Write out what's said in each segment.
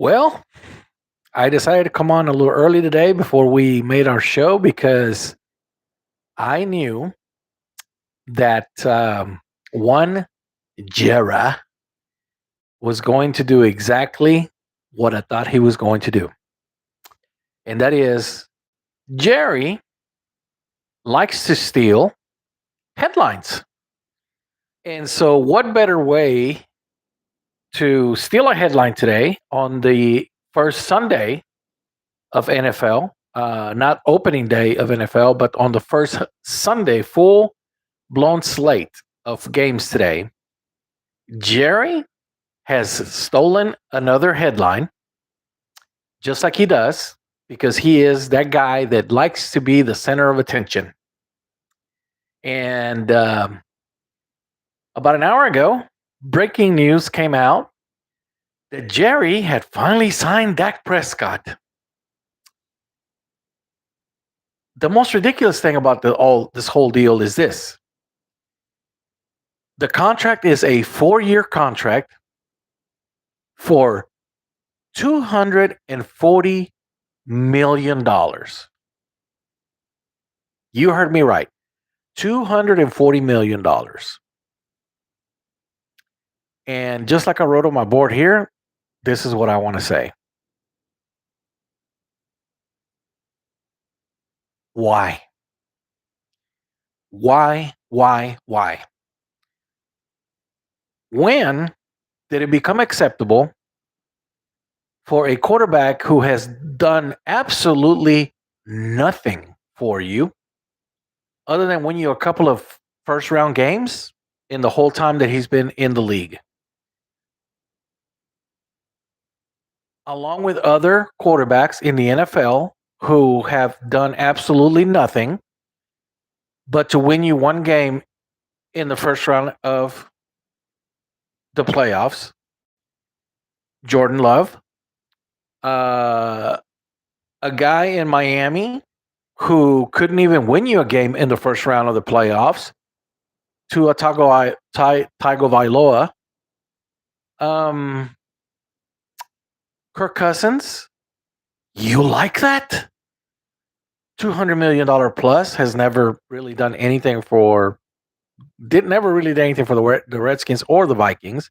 Well, I decided to come on a little early today before we made our show because I knew that one Jera was going to do exactly what I thought he was going to do. And that is, Jerry likes to steal headlines. And so, what better way to steal a headline today on the first Sunday of NFL, not opening day of NFL, but on the first Sunday, full blown slate of games today? Jerry has stolen another headline, just like he does, because he is that guy that likes to be the center of attention. And about an hour ago, breaking news came out that Jerry had finally signed Dak Prescott. The most ridiculous thing about this whole deal is this. The contract is a 4-year contract for $240 million. You heard me right. $240 million. And just like I wrote on my board here, this is what I want to say. Why? Why? When did it become acceptable for a quarterback who has done absolutely nothing for you other than win you a couple of first round games in the whole time that he's been in the league? Along with other quarterbacks in the NFL who have done absolutely nothing but to win you one game in the first round of the playoffs. Jordan Love, a guy in Miami who couldn't even win you a game in the first round of the playoffs, to Tagovailoa, Kirk Cousins. You like that? $200 million plus has never really done anything for, never really did anything for the Redskins or the Vikings.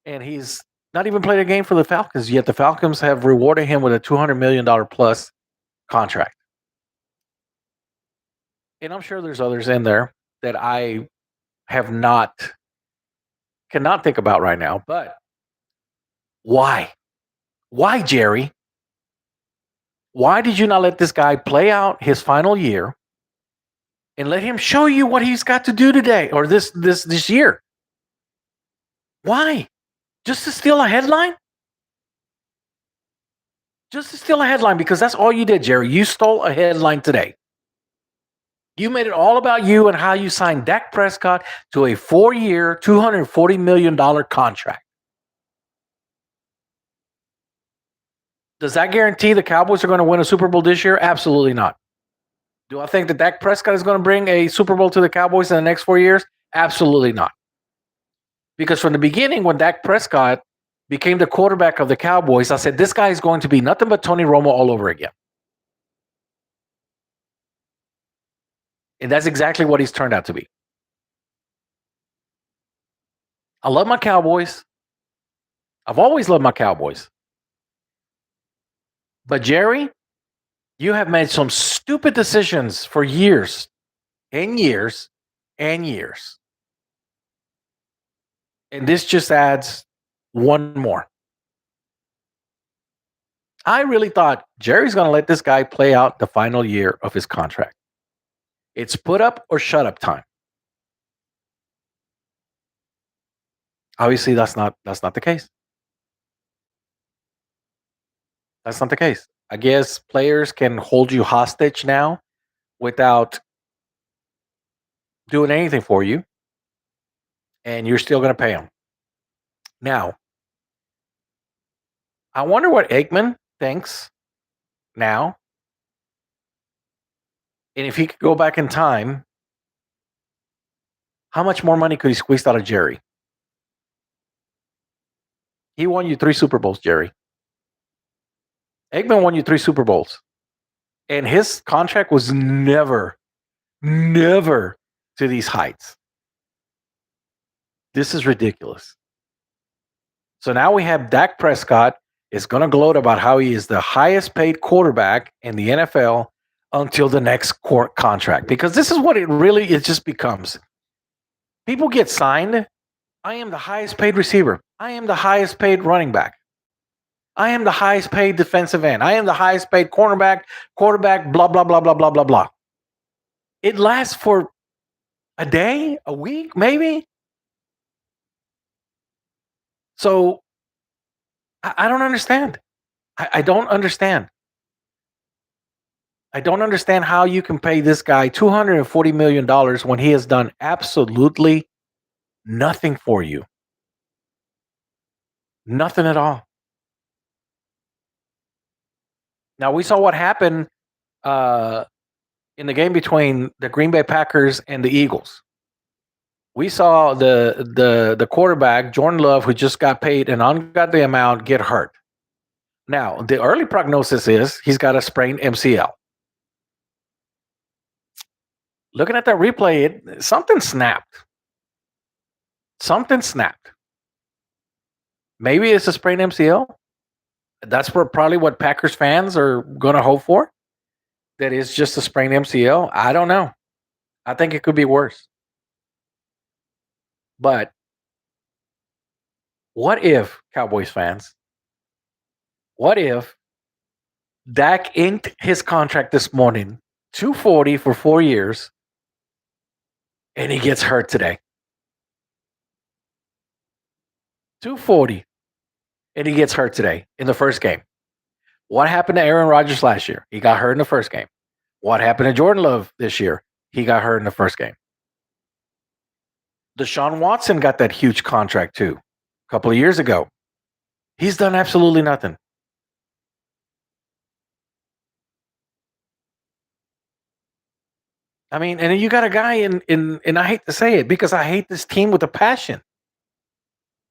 And he's not even played a game for the Falcons, yet the Falcons have rewarded him with a $200 million plus contract. And I'm sure there's others in there that I cannot think about right now. But why? Why, Jerry? Why did you not let this guy play out his final year and let him show you what he's got to do today or this year? Why? Just to steal a headline? Just to steal a headline, because that's all you did, Jerry. You stole a headline today. You made it all about you and how you signed Dak Prescott to a 4-year, $240 million contract. Does that guarantee the Cowboys are going to win a Super Bowl this year? Absolutely not. Do I think that Dak Prescott is going to bring a Super Bowl to the Cowboys in the next 4 years? Absolutely not. Because from the beginning, when Dak Prescott became the quarterback of the Cowboys, I said, this guy is going to be nothing but Tony Romo all over again. And that's exactly what he's turned out to be. I love my Cowboys. I've always loved my Cowboys. But Jerry, you have made some stupid decisions for years and years and years. And this just adds one more. I really thought Jerry's going to let this guy play out the final year of his contract. It's put up or shut up time. Obviously, that's not the case. That's not the case. I guess players can hold you hostage now without doing anything for you, and you're still going to pay them. Now, I wonder what Aikman thinks now. And if he could go back in time, how much more money could he squeeze out of Jerry? He won you 3 Super Bowls, Jerry. Eggman won you 3 Super Bowls, and his contract was never to these heights. This is ridiculous. So now we have Dak Prescott is going to gloat about how he is the highest paid quarterback in the NFL until the next court contract, because this is what it just becomes. People get signed. I am the highest paid receiver. I am the highest paid running back. I am the highest paid defensive end. I am the highest paid quarterback, blah, blah, blah, blah, blah, blah, blah. It lasts for a day, a week, maybe. So I don't understand. I don't understand. I don't understand how you can pay this guy $240 million when he has done absolutely nothing for you. Nothing at all. Now, we saw what happened in the game between the Green Bay Packers and the Eagles. We saw the quarterback, Jordan Love, who just got paid an ungodly amount, get hurt. Now, the early prognosis is he's got a sprained MCL. Looking at that replay, something snapped. Something snapped. Maybe it's a sprained MCL. That's probably what Packers fans are going to hope for. That is just a sprained MCL. I don't know. I think it could be worse. But what if, Cowboys fans, what if Dak inked his contract this morning, $240 for 4 years, and he gets hurt today? $240, and he gets hurt today in the first game. What happened to Aaron Rodgers last year? He got hurt in the first game. What happened to Jordan Love this year? He got hurt in the first game. Deshaun Watson got that huge contract too, a couple of years ago. He's done absolutely nothing. I mean, and you got a guy and I hate to say it because I hate this team with a passion.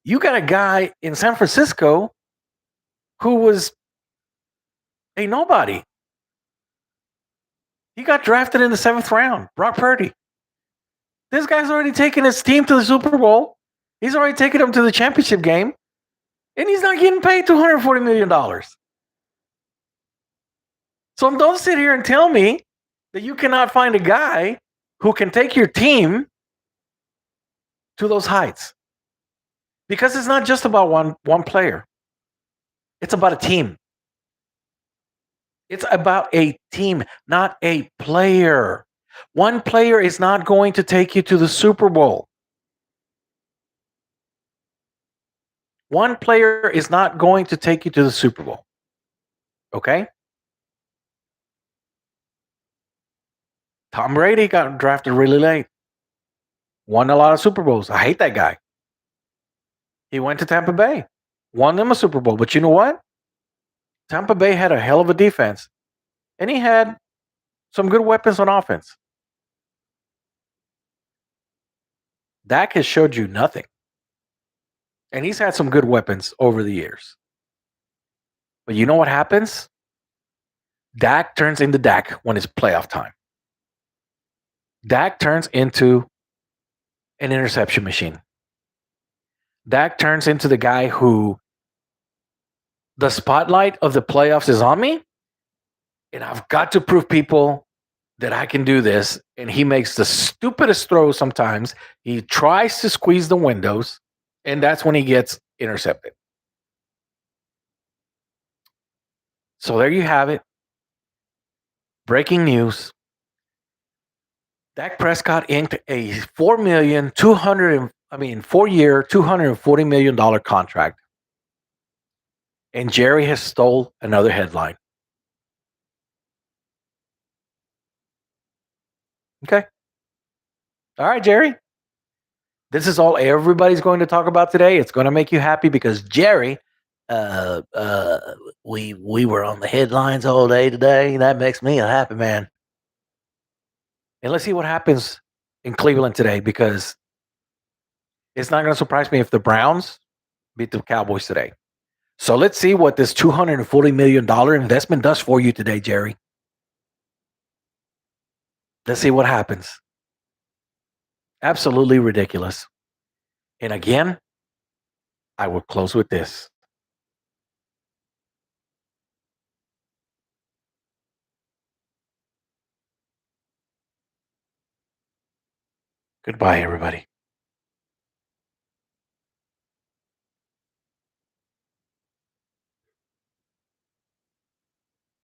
You got a guy in San Francisco who was a nobody. He got drafted in the 7th round, Brock Purdy. This guy's already taken his team to the Super Bowl. He's already taken them to the championship game, and he's not getting paid $240 million. So don't sit here and tell me that you cannot find a guy who can take your team to those heights. Because it's not just about one player. It's about a team. It's about a team, not a player. One player is not going to take you to the Super Bowl. One player is not going to take you to the Super Bowl. Okay? Tom Brady got drafted really late. Won a lot of Super Bowls. I hate that guy. He went to Tampa Bay. Won them a Super Bowl. But you know what? Tampa Bay had a hell of a defense. And he had some good weapons on offense. Dak has showed you nothing. And he's had some good weapons over the years. But you know what happens? Dak turns into Dak when it's playoff time. Dak turns into an interception machine. Dak turns into the guy who the spotlight of the playoffs is on me, and I've got to prove people that I can do this. And he makes the stupidest throws sometimes. He tries to squeeze the windows, and that's when he gets intercepted. So there you have it. Breaking news. Dak Prescott inked a 4-year, $240 million contract. And Jerry has stole another headline. Okay. All right, Jerry. This is all everybody's going to talk about today. It's going to make you happy because Jerry, we were on the headlines all day today. That makes me a happy man. And let's see what happens in Cleveland today, because it's not going to surprise me if the Browns beat the Cowboys today. So let's see what this $240 million investment does for you today, Jerry. Let's see what happens. Absolutely ridiculous. And again, I will close with this. Goodbye, everybody.